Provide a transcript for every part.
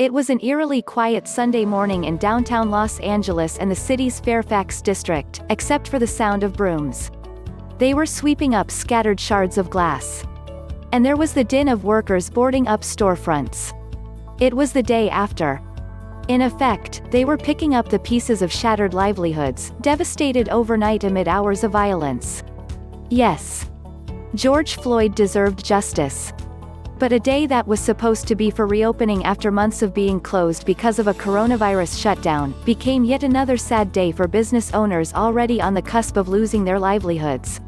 It was an eerily quiet Sunday morning in downtown Los Angeles and the city's Fairfax district, except for the sound of brooms. They were sweeping up scattered shards of glass. And there was the din of workers boarding up storefronts. It was the day after. In effect, they were picking up the pieces of shattered livelihoods, devastated overnight amid hours of violence. Yes. George Floyd deserved justice. But a day that was supposed to be for reopening after months of being closed because of a coronavirus shutdown, became yet another sad day for business owners already on the cusp of losing their livelihoods.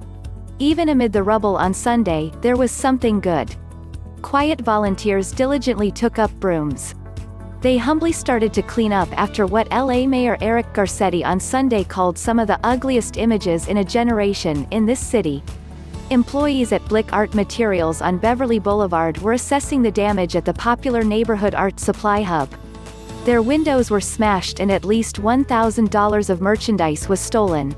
Even amid the rubble on Sunday, there was something good. Quiet volunteers diligently took up brooms. They humbly started to clean up after what LA Mayor Eric Garcetti on Sunday called some of the ugliest images in a generation in this city. Employees at Blick Art Materials on Beverly Boulevard were assessing the damage at the popular neighborhood art supply hub. Their windows were smashed and at least $1,000 of merchandise was stolen.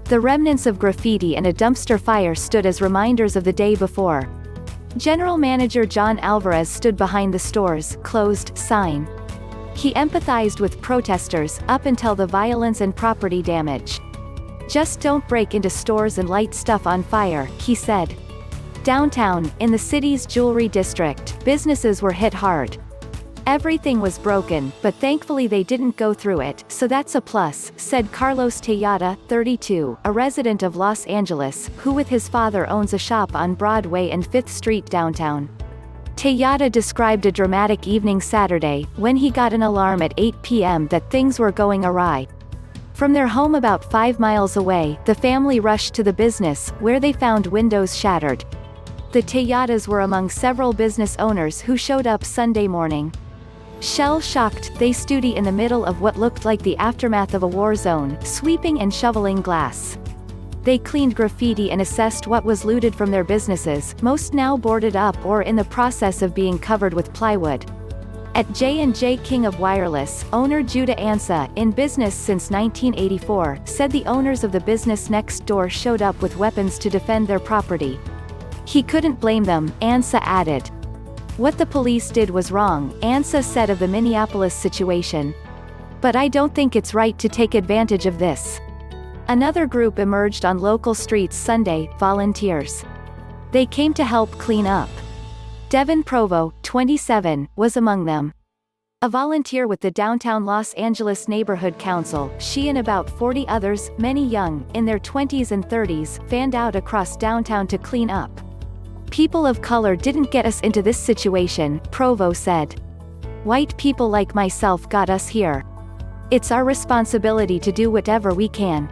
The remnants of graffiti and a dumpster fire stood as reminders of the day before. General Manager John Alvarez stood behind the store's "closed" sign. He empathized with protesters, up until the violence and property damage. "Just don't break into stores and light stuff on fire," he said. Downtown, in the city's jewelry district, businesses were hit hard. Everything was broken, but thankfully they didn't go through it, so that's a plus, said Carlos Tejada, 32, a resident of Los Angeles, who with his father owns a shop on Broadway and 5th Street downtown. Tejada described a dramatic evening Saturday, when he got an alarm at 8 p.m. that things were going awry. From their home about 5 miles away, the family rushed to the business, where they found windows shattered. The Tejadas were among several business owners who showed up Sunday morning. Shell-shocked, they stood in the middle of what looked like the aftermath of a war zone, sweeping and shoveling glass. They cleaned graffiti and assessed what was looted from their businesses, most now boarded up or in the process of being covered with plywood. At J&J King of Wireless, owner Judah Ansa, in business since 1984, said the owners of the business next door showed up with weapons to defend their property. He couldn't blame them, Ansa added. What the police did was wrong, Ansa said of the Minneapolis situation. But I don't think it's right to take advantage of this. Another group emerged on local streets Sunday, volunteers. They came to help clean up. Devin Provo, 27, was among them. A volunteer with the downtown Los Angeles Neighborhood Council, she and about 40 others, many young, in their 20s and 30s, fanned out across downtown to clean up. "People of color didn't get us into this situation," Provo said. "White people like myself got us here. It's our responsibility to do whatever we can."